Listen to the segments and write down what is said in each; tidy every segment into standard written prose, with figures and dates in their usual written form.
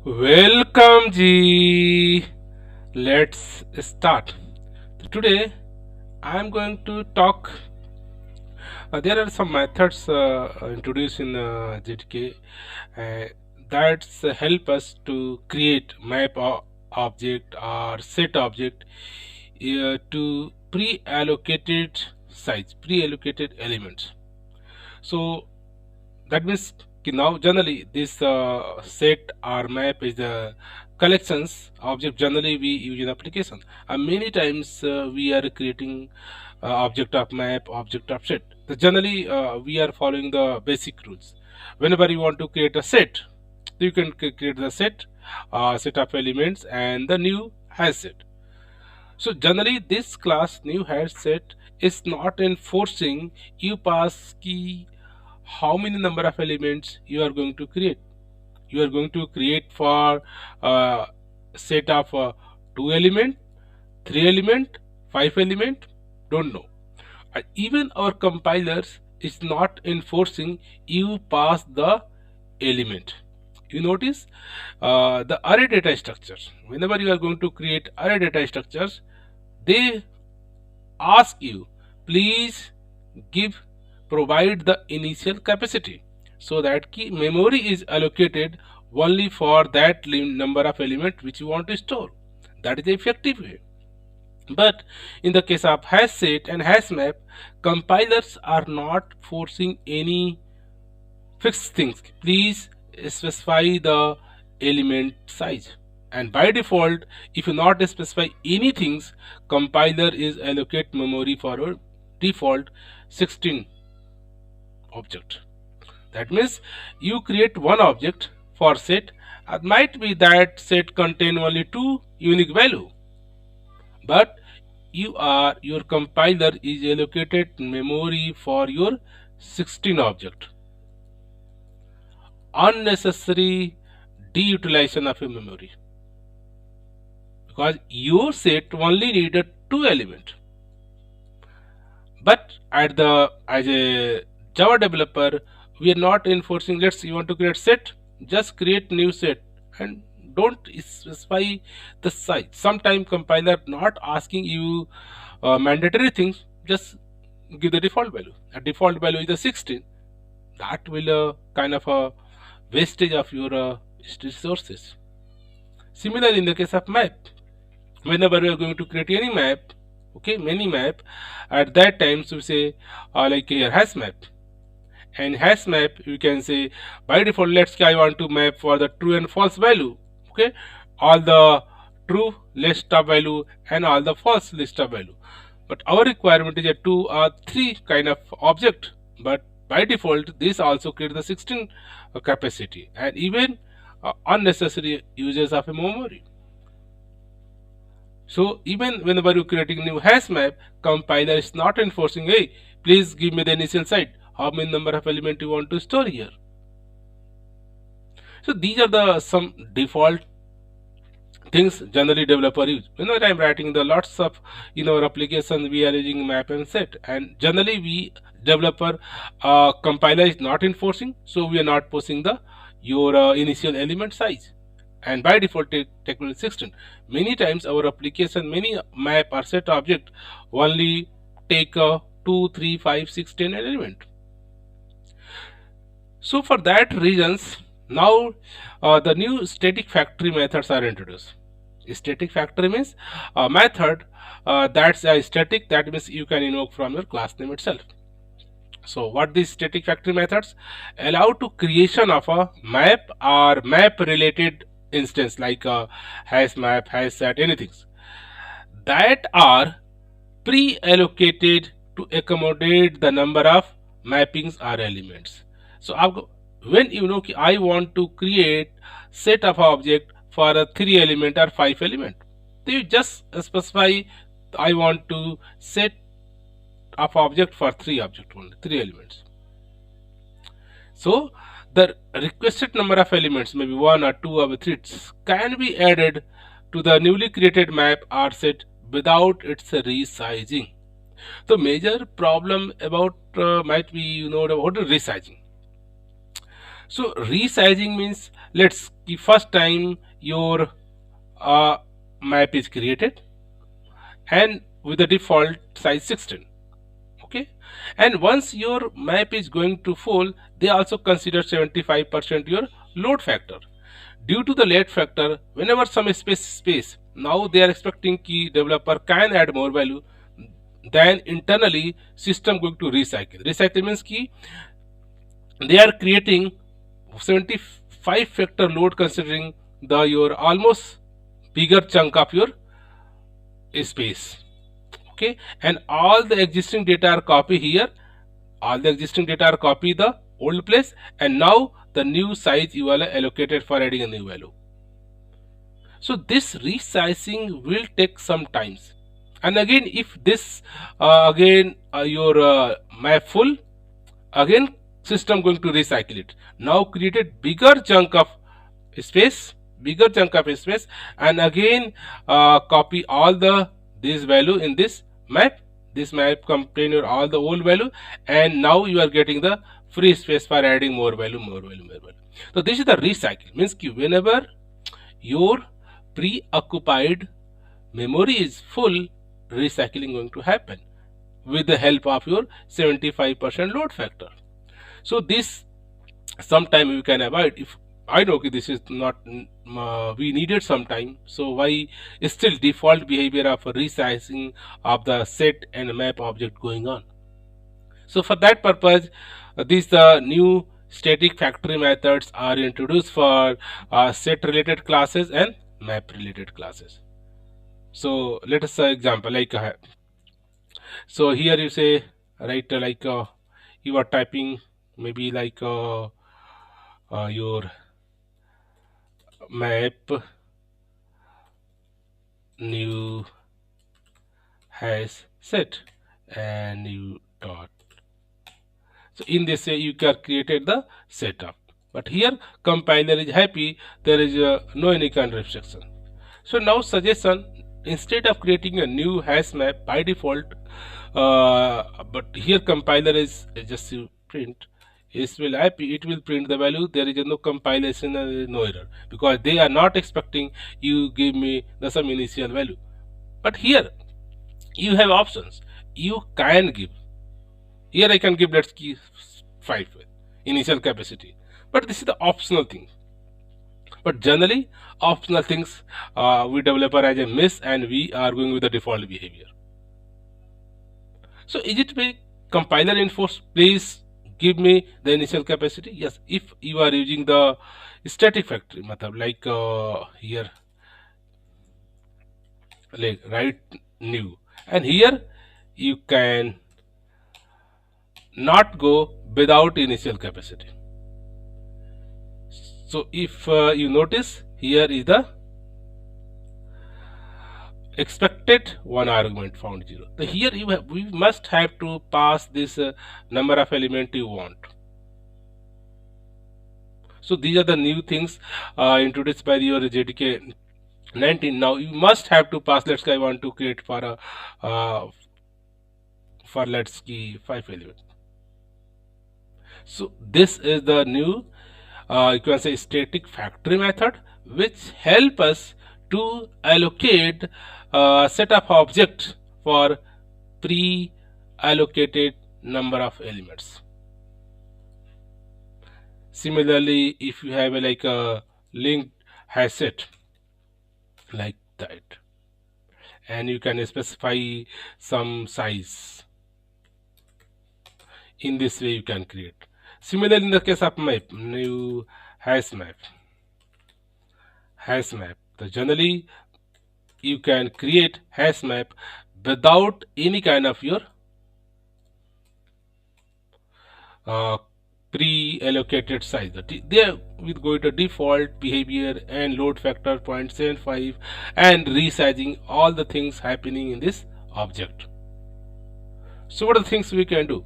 Welcome Ji. Let's start. Today I am going to talk. There are some methods introduced in GTK uh, that help us to create map object or set object to pre-allocated size, pre-allocated elements. So that means now generally this set or map is the collections object generally we use in application, and many times we are creating object of map, object of set. So generally we are following the basic rules. Whenever you want to create a set, you can create the set, set of elements and the new has set. So generally this class new has set is not enforcing you pass key how many number of elements you are going to create. You are going to create for a set of 2 element, 3 element, 5 element, don't know. Even our compilers is not enforcing you pass the element. You notice the array data structures. Whenever you are going to create array data structures, they ask you please give provide the initial capacity, so that key memory is allocated only for that number of element which you want to store. That is the effective way. But in the case of hash set and hash map, compilers are not forcing any fixed things. Please specify the element size, and by default if you not specify anything, compiler is allocate memory for a default 16 object. That means you create one object for set, might be that set contain only 2 unique value, but your compiler is allocated memory for your 16 object. Unnecessary deutilization of your memory, because your set only needed 2 element. But at the as a Java developer, we are not enforcing. Let's you want to create set, just create new set and don't specify the size. Sometime compiler not asking you mandatory things, just give the default value. A default value is the 16. That will kind of a wastage of your resources. Similarly, in the case of map, whenever we are going to create any map, okay, many map, at that time so we say like here hash map, and hash map you can say by default let's say I want to map for the true and false value, okay, all the true list of value and all the false list of value. But our requirement is a 2 or 3 kind of object, but by default this also creates the 16 capacity and even unnecessary uses of a memory. So even whenever you're creating new hash map, compiler is not enforcing, hey, please give me the initial site, how many number of element you want to store here. So these are the some default things generally developer use. Whenever I'm writing the lots of in our application, we are using map and set, and generally we developer compiler is not enforcing, so we are not posting the your initial element size, and by default technically 16. Many times our application many map or set object only take 2 3 5 6 10 element. So for that reasons now the new static factory methods are introduced. Static factory means a method that's a static, that means you can invoke from your class name itself. So what these static factory methods allow to creation of a map or map related instance like a hash map, hash set, anything that are pre-allocated to accommodate the number of mappings or elements. So when you know I want to create set of object for a 3 element or 5 element, so you just specify I want to set of object for 3 object only, 3 elements. So the requested number of elements, maybe 1 or 2 or 3, can be added to the newly created map or set without its resizing. The major problem about might be about resizing. So resizing means let's the first time your map is created and with the default size 16. Okay, and once your map is going to full, they also consider 75% your load factor. Due to the load factor, whenever some space, now they are expecting key developer can add more value, then internally system going to recycle means key they are creating 75 factor load considering the your almost bigger chunk of your space. Okay, and all the existing data are copy here, all the existing data are copy the old place, and now the new size you are allocated for adding a new value. So this resizing will take some times, and again if this again your map full, again system going to recycle it, now created bigger chunk of space, and again copy all the this value in this map contain your all the old value, and now you are getting the free space for adding more value, more value, more value. So this is the recycle means ki whenever your preoccupied memory is full, recycling going to happen with the help of your 75% load factor. So this sometime we can avoid if I know this is not we needed some time, so why is still default behavior of resizing of the set and map object going on. So for that purpose these new static factory methods are introduced for set related classes and map related classes. So let us example like so here you say right like you are typing maybe like your map new has set and new dot. So in this way you can created the setup, but here compiler is happy there is no any kind of restriction. So now suggestion, instead of creating a new hash map by default but here compiler is just you print it will print the value, there is no compilation and no error because they are not expecting you give me the some initial value. But here you have options, you can give, here I can give let's give 5 initial capacity, but this is the optional thing. But generally optional things we developer as a miss and we are going with the default behavior. So is it be compiler enforce please give me the initial capacity? Yes, if you are using the static factory method like here like write new, and here you can not go without initial capacity. So if you notice here is the expected one argument found 0. So here we must have to pass this number of element you want. So these are the new things introduced by your JDK 19. Now you must have to pass. Let's say I want to create for a for let's key 5 element. So this is the new you can say static factory method which help us to allocate set of object for pre-allocated number of elements. Similarly, if you have like a linked hash set like that, and you can specify some size, in this way you can create. Similarly, in the case of map, new hash map, so generally you can create hash map without any kind of your pre-allocated size. There with going to default behavior and load factor 0.75 and resizing all the things happening in this object. So what are the things we can do?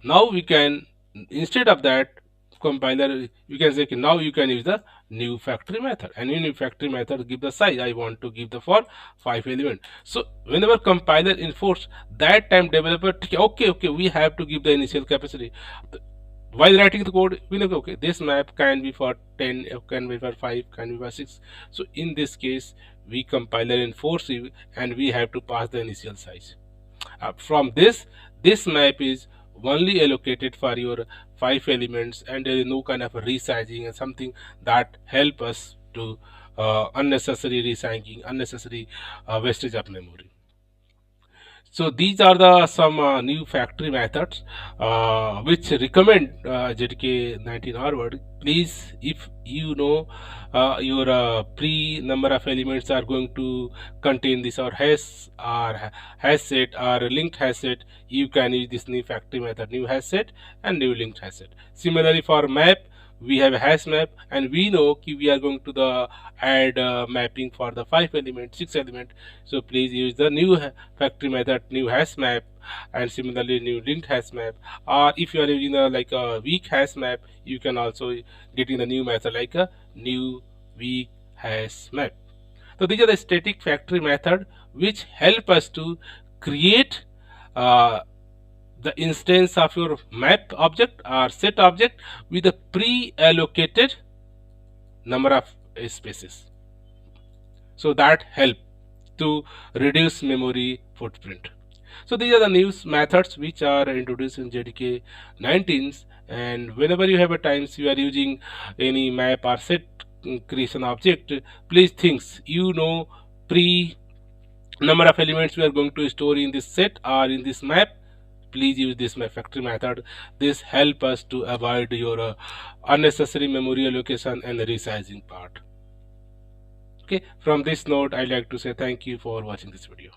Now we can, instead of that compiler, you can say now you can use the new factory method, and in new factory method give the size I want to give the for 5 element. So whenever compiler enforce that time developer okay we have to give the initial capacity. while writing the code, we know, okay, this map can be for 10, can be for 5, can be for 6. So in this case, we compiler enforce it, and we have to pass the initial size. From this map is only allocated for your 5 elements, and there is no kind of resizing and something that help us to unnecessary resizing, unnecessary wastage of memory. So these are the some new factory methods which recommend JDK 19 onward. Please, if you know your pre number of elements are going to contain this or hash set or linked hash set, you can use this new factory method, new hash set and new linked hash set. Similarly for map, we have a hash map, and we know we are going to the add mapping for the 5 element, 6 element. So please use the new factory method, new hash map, and similarly new linked hash map. Or if you are using like a weak hash map, you can also get in the new method like a new weak hash map. So these are the static factory method which help us to create uh, the instance of your map object or set object with a pre-allocated number of spaces. So that help to reduce memory footprint. So these are the new methods which are introduced in JDK 19s, and whenever you have a times you are using any map or set creation object, please think you know pre number of elements we are going to store in this set or in this map. Please use this my factory method. This help us to avoid your unnecessary memory allocation and resizing part. Okay, from this note, I'd like to say thank you for watching this video.